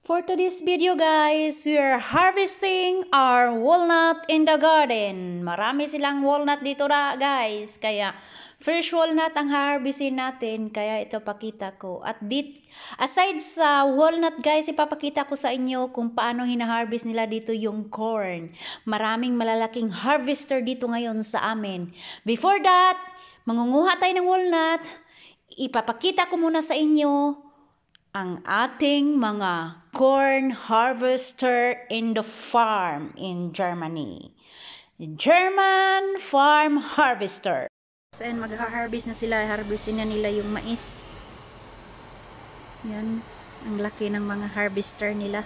For today's video guys, we are harvesting our walnut in the garden. Marami silang walnut dito na guys. Kaya fresh walnut ang harvestin natin. Kaya ito pakita ko. At aside sa walnut guys, ipapakita ko sa inyo kung paano hinaharvest nila dito yung corn. Maraming malalaking harvester dito ngayon sa amin. Before that, mangunguha tayo ng walnut. Ipapakita ko muna sa inyo ang ating mga corn harvester in the farm in Germany. German farm harvester. And mag-harvest na sila. Harvestin na nila yung mais. Yan. Ang laki ng mga harvester nila.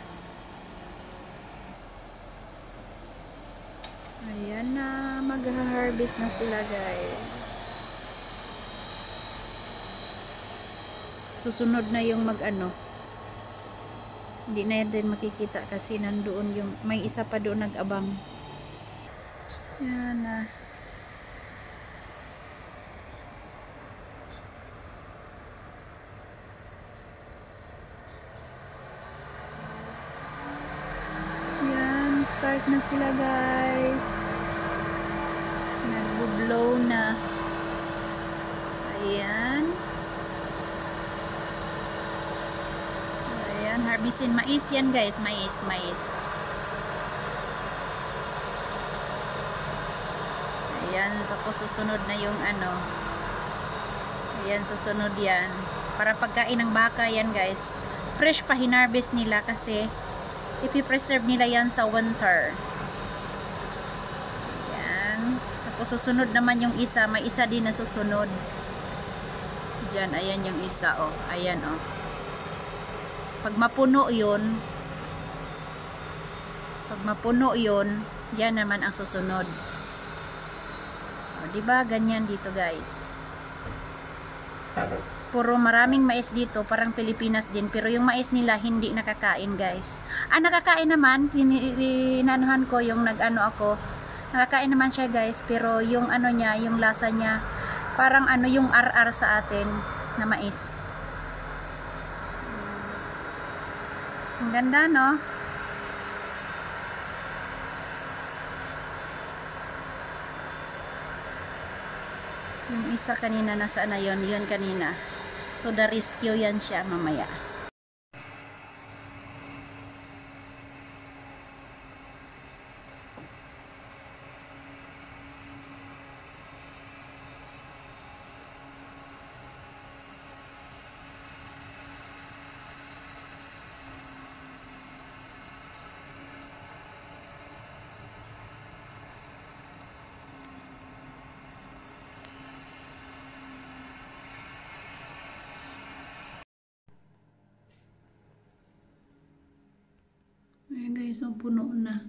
Ayan na. Mag-harvest na sila guys. Susunod na yung hindi na din makikita kasi nandoon yung may isa pa doon nag-abang. Yan na. Yan, start na sila guys. Nag-blow na. Ayan. Harvestin mais yan guys, mais. Ayan, tapos susunod na yung ayan, susunod yan para pagkain ng baka yan guys. Fresh pa hinarvest nila kasi ipipreserve nila yan sa winter. Ayan, tapos susunod naman yung isa, may isa din na susunod dyan. Ayan yung isa, oh, ayan, oh. Pag mapuno yun, yan naman ang susunod. O, diba? Ganyan dito guys. Puro maraming mais dito, parang Pilipinas din. Pero yung mais nila, hindi nakakain guys. Nakakain naman, tinanuhan ko yung ako. Nakakain naman siya guys, pero yung niya, yung lasa niya, parang yung ar-ar sa atin na mais. Ang ganda, no? Yung isa kanina, nasaan na yun? Yun kanina. To the rescue yan siya mamaya. Ayan guys, ang puno na.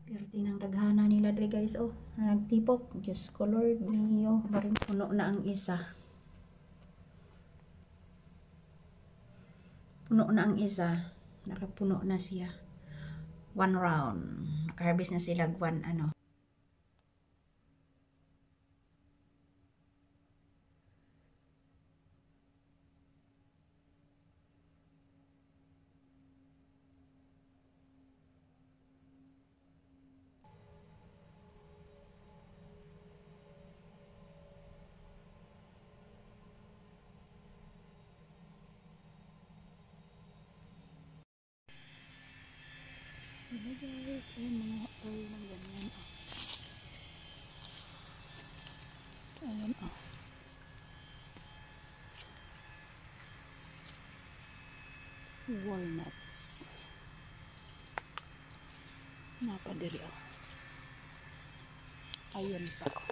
Pero tinang daghana nila dre guys, oh. Nagtipok. Diyos ko Lord, niyo. Baring puno na ang isa. Puno na ang isa. Nakapuno na siya. One round. Nakaharvest na sila one Ayan guys, ayan mga tayo ng ganyan. Ayan walnuts. Napadiri Ayan pa.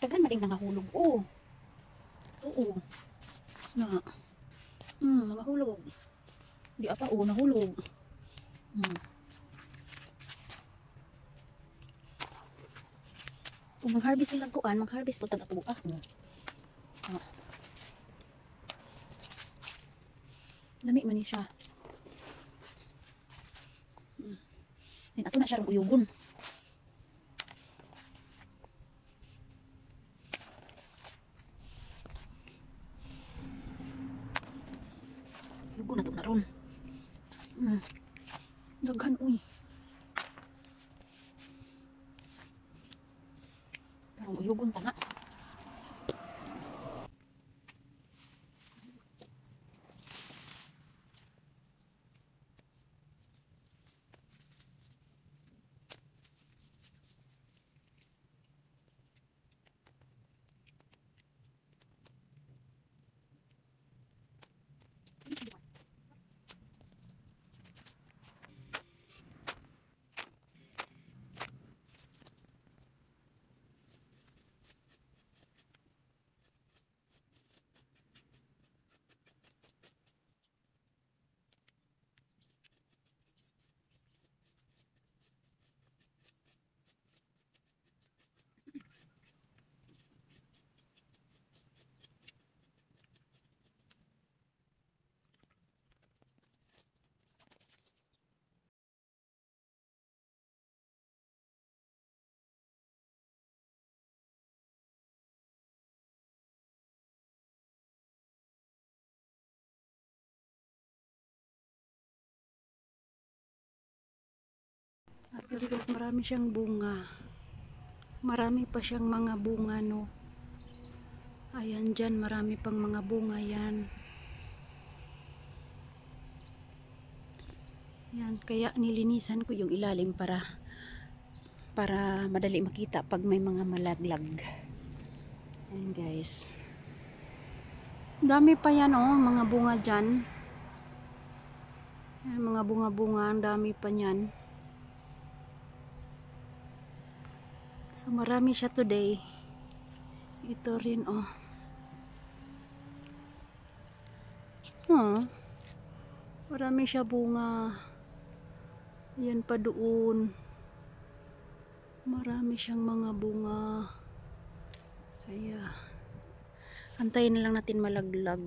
Dagan maling nangahulog. Oo. Na. Nangahulog. Di apa nahulog. Kung mag-harvest silang kuan, mag-harvest po tag atuwa. Lami man ni siya. Then ato na siya rong uyugon. Uyugon na to na ron. Daghan uy. Parang uyugon pa na. Actually guys, marami siyang bunga. Marami pa siyang mga bunga, no. Ayan dyan, marami pang mga bunga yan. Yan, kaya nilinisan ko yung ilalim para madali makita pag may mga malaglag. Ayan guys. Dami pa yan, oh, mga bunga dyan. Ayan, mga bunga-bunga, ang dami pa yan. So marami siya today. Ito rin, oh. Marami siya bunga. Yan pa doon. Marami siyang mga bunga. Kaya antayin na lang natin malaglag.